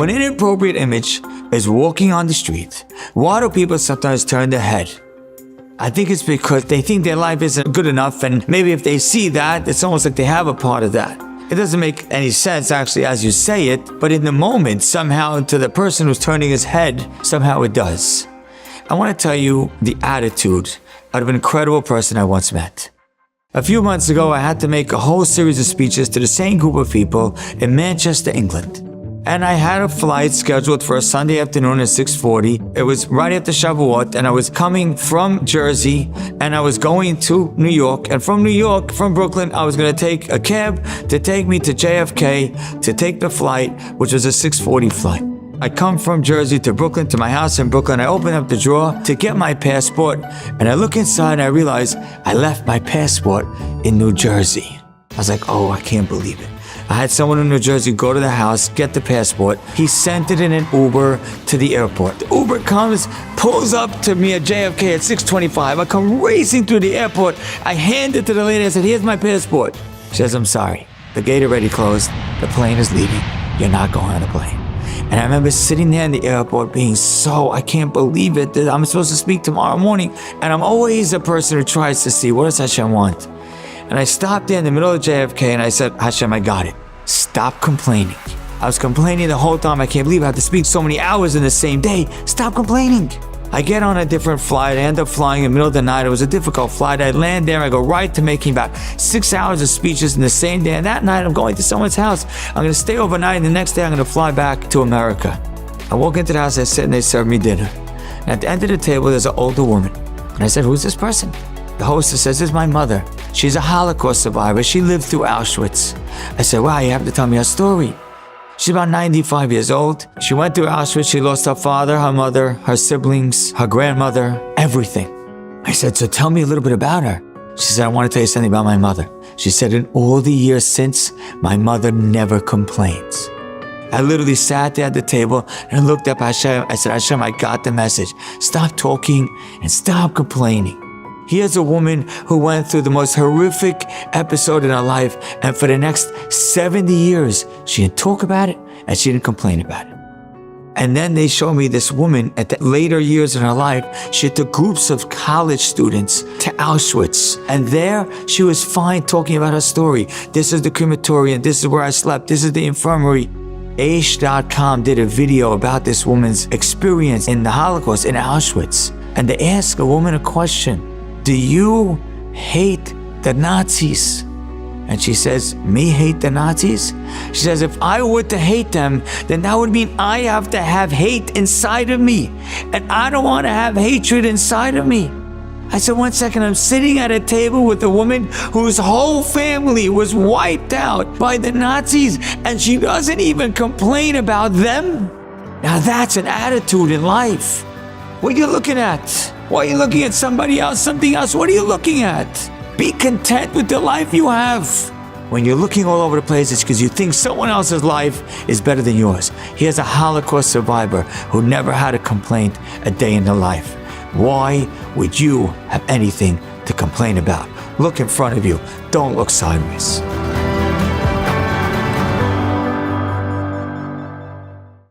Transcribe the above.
When an inappropriate image is walking on the street, why do people sometimes turn their head? I think it's because they think their life isn't good enough, and maybe if they see that, it's almost like they have a part of that. It doesn't make any sense actually as you say it, but in the moment, somehow to the person who's turning his head, somehow it does. I want to tell you the attitude of an incredible person I once met. A few months ago, I had to make a whole series of speeches to the same group of people in Manchester, England. And I had a flight scheduled for a Sunday afternoon at 6:40. It was right after Shavuot, and I was coming from Jersey, and I was going to New York. And from New York, from Brooklyn, I was going to take a cab to take me to JFK to take the flight, which was a 6:40 flight. I come from Jersey to Brooklyn, to my house in Brooklyn. I open up the drawer to get my passport, and I look inside and I realize I left my passport in New Jersey. I was like, oh, I can't believe it. I had someone in New Jersey go to the house, get the passport. He sent it in an Uber to the airport. The Uber comes, pulls up to me at JFK at 6:25. I come racing through the airport. I hand it to the lady. I said, here's my passport. She says, I'm sorry. The gate already closed. The plane is leaving. You're not going on the plane. And I remember sitting there in the airport being I can't believe it, that I'm supposed to speak tomorrow morning. And I'm always a person who tries to see, what does Hashem want? And I stopped there in the middle of JFK and I said, Hashem, I got it. Stop complaining. I was complaining the whole time. I can't believe I have to speak so many hours in the same day. Stop complaining. I get on a different flight. I end up flying in the middle of the night. It was a difficult flight. I land there. I go right to making about 6 hours of speeches in the same day. And that night, I'm going to someone's house. I'm going to stay overnight. And the next day, I'm going to fly back to America. I walk into the house. I sit and they serve me dinner. And at the end of the table, there's an older woman. And I said, who's this person? The hostess says, this is my mother. She's a Holocaust survivor. She lived through Auschwitz. I said, wow, you have to tell me her story. She's about 95 years old. She went through Auschwitz. She lost her father, her mother, her siblings, her grandmother, everything. I said, so tell me a little bit about her. She said, I want to tell you something about my mother. She said, in all the years since, my mother never complains. I literally sat there at the table and looked up at Hashem. I said, Hashem, I got the message. Stop talking and stop complaining. Here's a woman who went through the most horrific episode in her life, and for the next 70 years, she didn't talk about it and she didn't complain about it. And then they showed me this woman at the later years in her life. She took groups of college students to Auschwitz, and there she was fine talking about her story. This is the crematorium, this is where I slept, this is the infirmary. Aish.com did a video about this woman's experience in the Holocaust in Auschwitz, and they asked a woman a question. Do you hate the Nazis? And she says, me hate the Nazis? She says, if I were to hate them, then that would mean I have to have hate inside of me. And I don't want to have hatred inside of me. I said, one second, I'm sitting at a table with a woman whose whole family was wiped out by the Nazis, and she doesn't even complain about them. Now that's an attitude in life. What are you looking at? Why are you looking at somebody else, something else? What are you looking at? Be content with the life you have. When you're looking all over the place, it's because you think someone else's life is better than yours. Here's a Holocaust survivor who never had a complaint a day in their life. Why would you have anything to complain about? Look in front of you. Don't look sideways.